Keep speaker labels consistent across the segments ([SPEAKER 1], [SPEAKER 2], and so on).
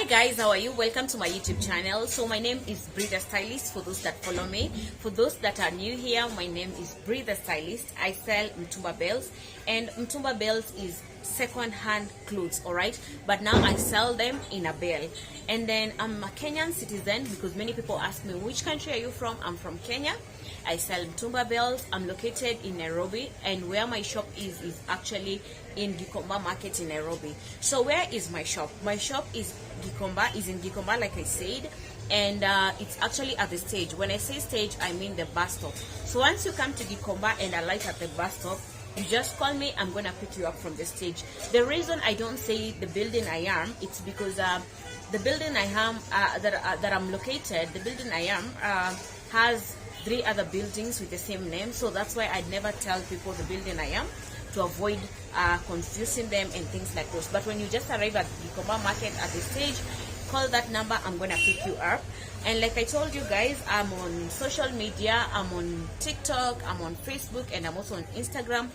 [SPEAKER 1] guys, how are you? Welcome to my YouTube channel. So my name is Bree the Stylist for those that follow me. For those that are new here, my name is Bree the Stylist. I sell Mtumba Bales, and Mtumba Bales is second-hand clothes, alright, but now I sell them in a bale. And then I'm a Kenyan citizen because many people ask me, which country are you from? I'm from Kenya. I sell Mtumba Bales. I'm located in Nairobi, and where my shop is actually in Gikomba Market in Nairobi. So where is my shop? My shop is in Gikomba, like I said, and it's actually at the stage. When I say stage, I mean the bus stop. So once you come to Gikomba and alight at the bus stop, you just call me. I'm gonna pick you up from the stage. The reason I don't say the building I am, it's because the building I am that I'm located, the building I am has 3 other buildings with the same name. So that's why I never tell people the building I am, to avoid confusing them and things like those. But when you just arrive at Gikomba Market at the stage, call that number. I'm gonna pick you up. And like I told you guys, I'm on social media. I'm on TikTok, I'm on Facebook, and I'm also on Instagram.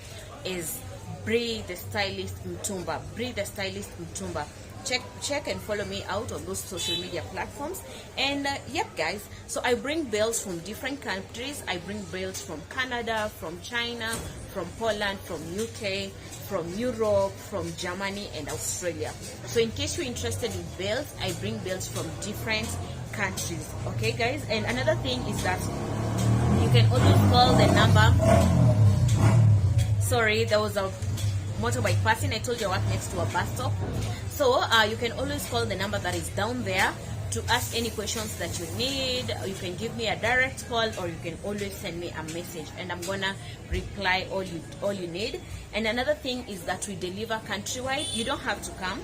[SPEAKER 1] Is Bree the Stylist Mtumba. Bree the Stylist Mtumba. Check and follow me out on those social media platforms. And yep guys, so I bring bales from different countries. I bring bales from Canada, from China, from Poland, from UK, from Europe, from Germany, and Australia. So in case you're interested in bales, I bring bales from different countries. Okay guys, and another thing is that you can always call the number. Sorry, there was a motorbike passing. I told you I work next to a bus stop. So you can always call the number that is down there to ask any questions that you need. You can give me a direct call, or you can always send me a message, and I'm gonna reply all you need. And another thing is that we deliver countrywide. You don't have to come.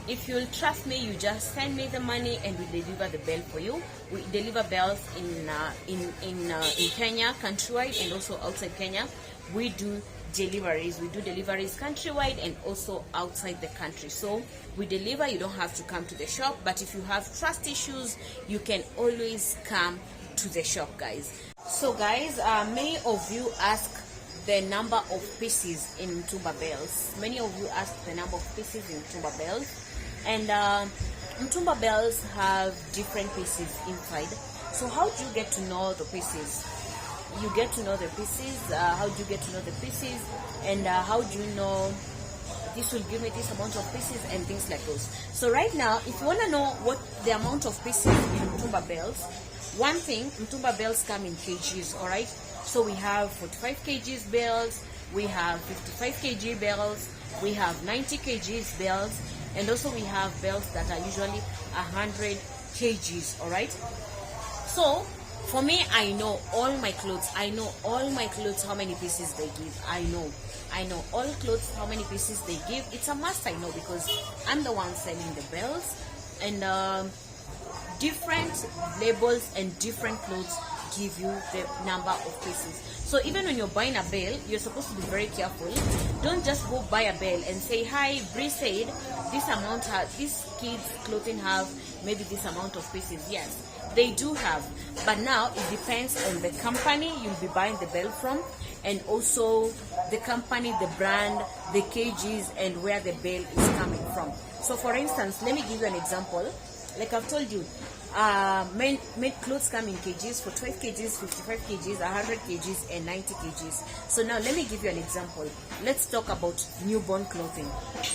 [SPEAKER 1] If you'll trust me, you just send me the money and we deliver the bale for you. We deliver bells in Kenya countrywide, and also outside Kenya. We do deliveries. We do deliveries countrywide and also outside the country. So we deliver. You don't have to come to the shop, but if you have trust issues, you can always come to the shop, guys. So guys, many of you ask the number of pieces in Mtumba Bales. Many of you ask the number of pieces in Mtumba Bales, and Mtumba Bales have different pieces inside. So how do you get to know the pieces? You get to know the pieces. How do you get to know the pieces? And how do you know this will give me this amount of pieces and things like those? So right now, if you want to know what the amount of pieces in Mtumba Bales, one thing, Mtumba Bales come in kgs, all right? So we have 45 kgs bales, we have 55 kg bales, we have 90 kgs bales, and also we have bales that are usually 100 kgs, all right? So for me, I know all my clothes. I know all my clothes, how many pieces they give. I know all clothes, how many pieces they give. It's a must, I know, because I'm the one selling the bells. And different labels and different clothes give you the number of pieces. So even when you're buying a bale, you're supposed to be very careful. Don't just go buy a bale and say, hi, Bree said this amount, this kids clothing have maybe this amount of pieces. Yes, they do have, but now it depends on the company you'll be buying the bale from, and also the company, the brand, the kgs, and where the bale is coming from. So for instance, let me give you an example. Like I've told you, made clothes come in kgs, for 12 kgs, 55 kgs, 100 kgs, and 90 kgs. So now let me give you an example. Let's talk about newborn clothing.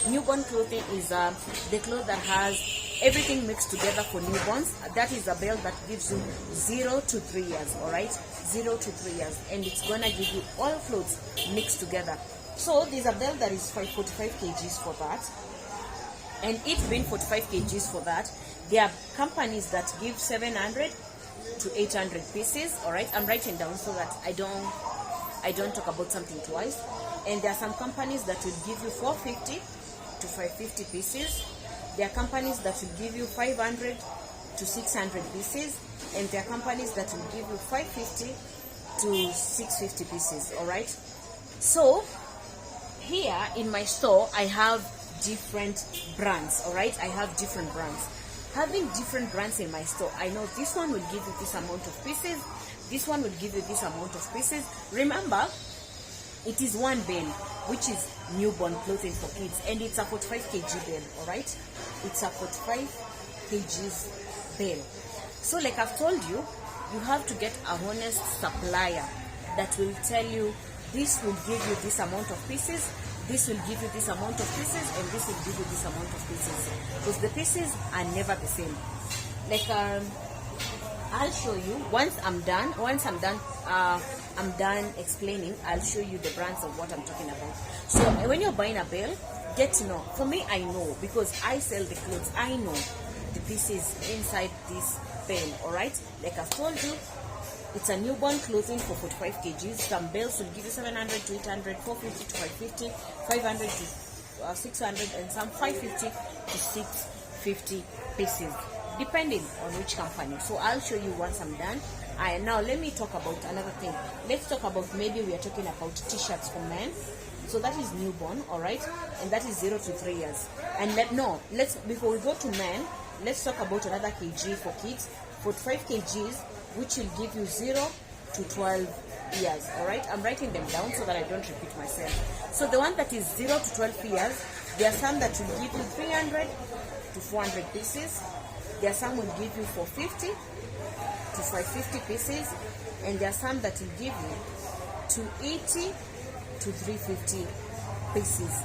[SPEAKER 1] Newborn clothing is the cloth that has everything mixed together for newborns. That is a bale that gives you 0 to 3 years, all right? 0 to 3 years, and it's gonna give you all clothes mixed together. So there's a bale that is 45 kgs for that, and each being 45 kgs for that. There are companies that give 700 to 800 pieces, all right? I'm writing down so that I don't talk about something twice. And there are some companies that will give you 450 to 550 pieces. There are companies that will give you 500 to 600 pieces, and there are companies that will give you 550 to 650 pieces, all right? So here in my store, I have different brands, all right? I have different brands. Having different brands in my store, I know this one will give you this amount of pieces, this one will give you this amount of pieces. Remember, it is one bale, which is newborn clothing for kids, and it's a 45 kg bale, all right? It's a 45 kgs bale. So like I've told you, you have to get a honest supplier that will tell you this will give you this amount of pieces, this will give you this amount of pieces, and this will give you this amount of pieces, because the pieces are never the same. Like I'll show you once I'm done explaining. I'll show you the brands of what I'm talking about. So when you're buying a bale, get to know. For me, I know, because I sell the clothes. I know the pieces inside this bale. All right, like I've told you, it's a newborn clothing for 45 kgs. Some bales will give you 700 to 800, 450 to 550, 500 to 600, and some 550 to 650 pieces, depending on which company. So I'll show you once I'm done. Now let me talk about another thing. Let's talk about, maybe we are talking about t-shirts for men. So that is newborn, all right, and that is 0 to 3 years. And let's before we go to men, let's talk about another kg for kids, 45 kgs, which will give you 0 to 12 years. All right, I'm writing them down so that I don't repeat myself. So the one that is 0 to 12 years, there are some that will give you 300 to 400 pieces. There are some will give you 450 to 550 pieces, and there are some that will give you 280 to 350 pieces.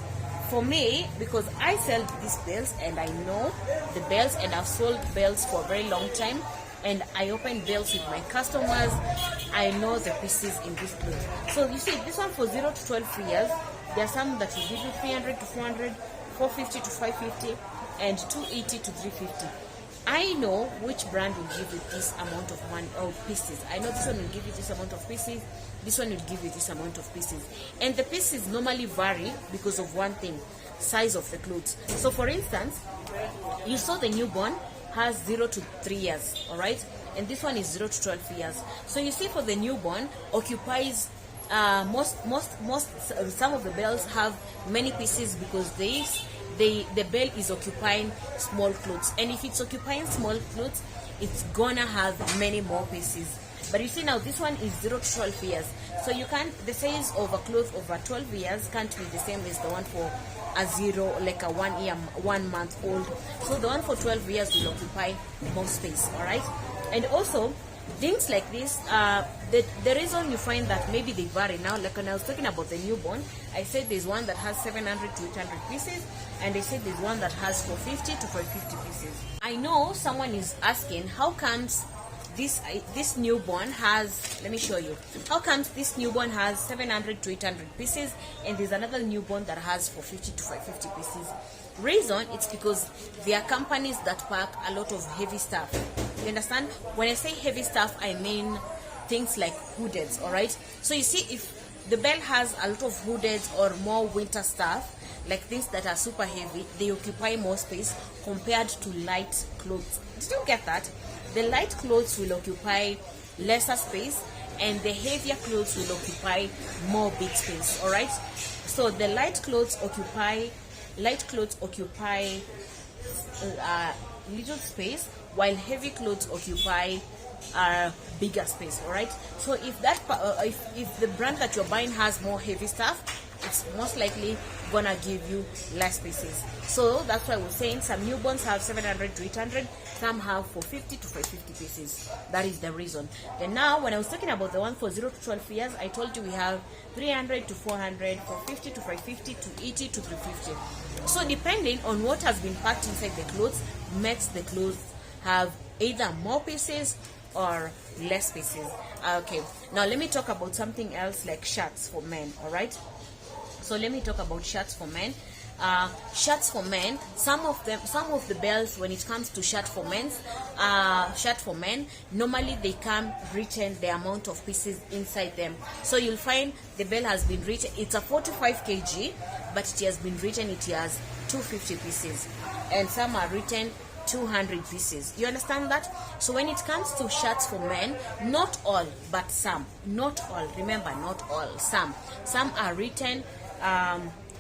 [SPEAKER 1] For me, because I sell these bells and I know the bells, and I've sold bells for a very long time, and I open bells with my customers, I know the pieces in this clothes. So you see, this one for 0 to 12 years, there are some that will give you 300 to 400, 450 to 550, and 280 to 350. I know which brand will give you this amount of money or pieces. I know this one will give you this amount of pieces, this one will give you this amount of pieces. And the pieces normally vary because of one thing, size of the clothes. So for instance, you saw the newborn has 0 to 3 years, all right? And this one is 0 to 12 years. So you see, for the newborn, occupies some of the bells have many pieces, because the bale is occupying small clothes, and if it's occupying small clothes, it's gonna have many more pieces. But you see, now this one is 0 to 12 years, so you can't, the size of a cloth over 12 years can't be the same as the one for a 0, like a 1 month old. So the one for 12 years will occupy more space, all right? And also things like this, the reason you find that maybe they vary now, like when I was talking about the newborn, I said there's one that has 700 to 800 pieces, and I said there's one that has 450 to 550 pieces. I know someone is asking, how comes this newborn has, let me show you, how comes this newborn has 700 to 800 pieces, and there's another newborn that has 450 to 550 pieces? Reason, it's because there are companies that pack a lot of heavy stuff. You understand? When I say heavy stuff, I mean things like hoodeds, all right? So you see, if the bale has a lot of hoodeds or more winter stuff, like things that are super heavy, they occupy more space compared to light clothes. Did you get that? The light clothes will occupy lesser space, and the heavier clothes will occupy more big space, all right? So the light clothes occupy little space, while heavy clothes occupy bigger space, all right? So if that if the brand that you're buying has more heavy stuff, it's most likely gonna give you less pieces. So that's why we're saying some newborns have 700 to 800, some have 450 to 550 pieces. That is the reason. Then now, when I was talking about the one for 0 to 12 years, I told you we have 300 to 400, 450 to 550, to 80 to 350. So depending on what has been packed inside the clothes, makes the clothes have either more pieces or less pieces. Okay, now let me talk about something else, like shirts for men, all right? So let me talk about shirts for men. Shirts for men, some of the bells, when it comes to shirt for men, normally they come written the amount of pieces inside them. So you'll find the bell has been written, it's a 45 kg, but it has been written it has 250 pieces, and some are written 200 pieces. You understand that? So when it comes to shirts for men, not all, but some, not all, remember, not all, some are written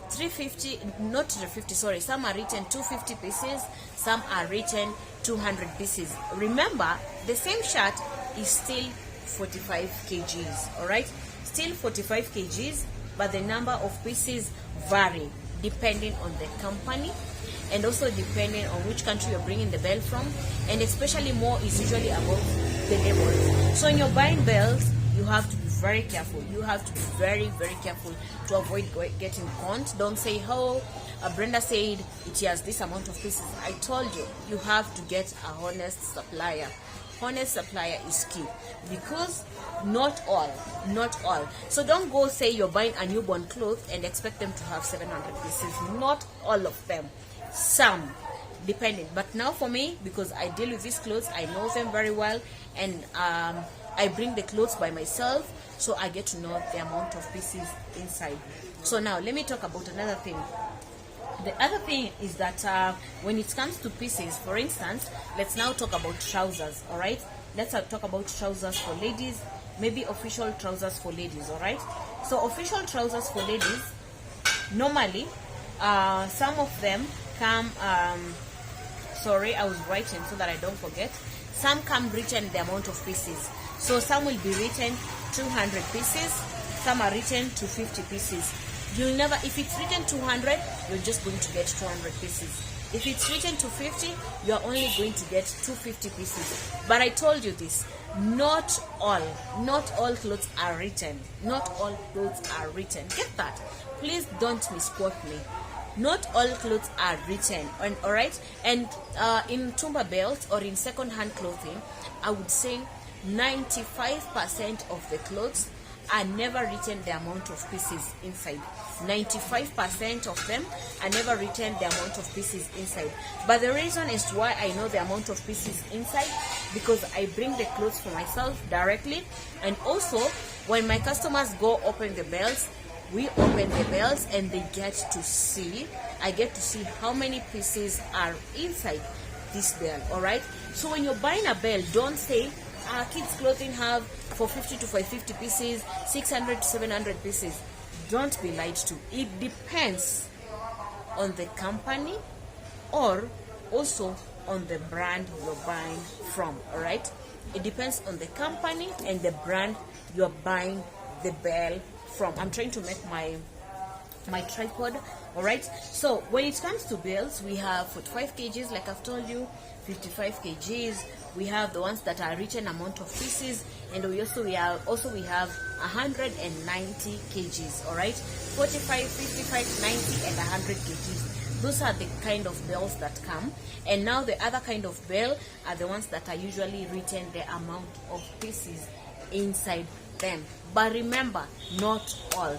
[SPEAKER 1] 350, not 350, sorry, some are written 250 pieces, some are written 200 pieces. Remember, the same shirt is still 45 kgs, all right? Still 45 kgs, but the number of pieces vary depending on the company, and also depending on which country you're bringing the bale from, and especially more is usually about the labels. So when you're buying bales, you have to be very careful. You have to be very, very careful to avoid getting conned. Don't say, oh, Brenda said it has this amount of pieces. I told you, you have to get a honest supplier. Honest supplier is key, because not all. So don't go say you're buying a newborn cloth and expect them to have 700 pieces. Not all of them. Some, depending. But now for me, because I deal with these clothes, I know them very well, and I bring the clothes by myself, so I get to know the amount of pieces inside. So now let me talk about another thing. The other thing is that when it comes to pieces, for instance, let's now talk about trousers. All right, let's talk about trousers for ladies, maybe official trousers for ladies. All right, so official trousers for ladies, normally some of them come sorry, I was writing so that I don't forget. Some come written the amount of pieces. So some will be written 200 pieces, some are written to 50 pieces. You'll never, if it's written 200, you're just going to get 200 pieces. If it's written to 50, you're only going to get 250 pieces. But I told you this, not all clothes are written. Not all clothes are written. Get that? Please don't misquote me. Not all clothes are written. And all right, and in Mtumba Bales or in second-hand clothing, I would say 95% of the clothes are never written the amount of pieces inside. 95% of them are never written the amount of pieces inside. But the reason as to why I know the amount of pieces inside, because I bring the clothes for myself directly, and also when my customers go open the bales, we open the bales and they get to see, I get to see how many pieces are inside this bale. All right, so when you're buying a bale, don't say kids clothing have 450 to 550 pieces, 600 to 700 pieces. Don't be lied to. It depends on the company or also on the brand you're buying from. All right, it depends on the company and the brand you're buying the bale from. I'm trying to make my tripod. All right, so when it comes to bales, we have 45 kgs like I've told you, 55 kgs. We have the ones that are written amount of pieces, and we have 190 kgs. All right, 45, 55, 90 and 100 kgs. Those are the kind of bales that come. And now the other kind of bale are the ones that are usually written the amount of pieces inside them. But remember, not all.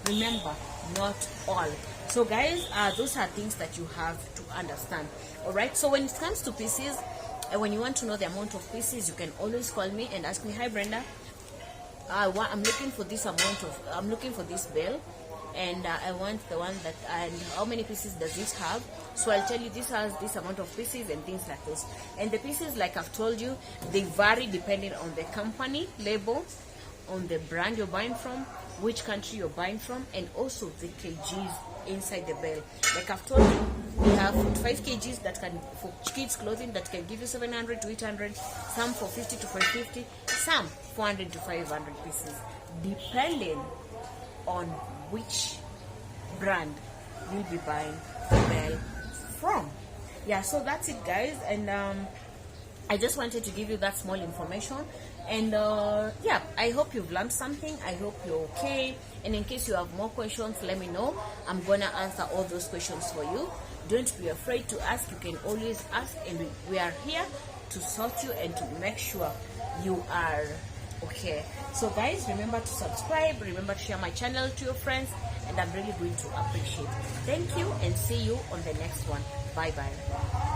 [SPEAKER 1] Remember, not all. So guys, those are things that you have to understand. All right, so when it comes to pieces, and when you want to know the amount of pieces, you can always call me and ask me, hi Brenda, I'm looking for this amount of, I'm looking for this bale, and I want the one that, and how many pieces does it have? So I'll tell you this has this amount of pieces and things like this. And the pieces, like I've told you, they vary depending on the company label, on the brand you're buying from, which country you're buying from, and also the kgs inside the bale. Like I've told you, we have 5 kgs that can, for kids clothing, that can give you 700 to 800, some for 50 to 550, some 400 to 500 pieces, depending on which brand you'll be buying the bale from. Yeah, so that's it guys, and I just wanted to give you that small information. And yeah, I hope you've learned something. I hope you're okay, and in case you have more questions, let me know. I'm gonna answer all those questions for you. Don't be afraid to ask. You can always ask, and we are here to sort you and to make sure you are okay. So guys, remember to subscribe, remember to share my channel to your friends, and I'm really going to appreciate it. Thank you, and see you on the next one. Bye bye.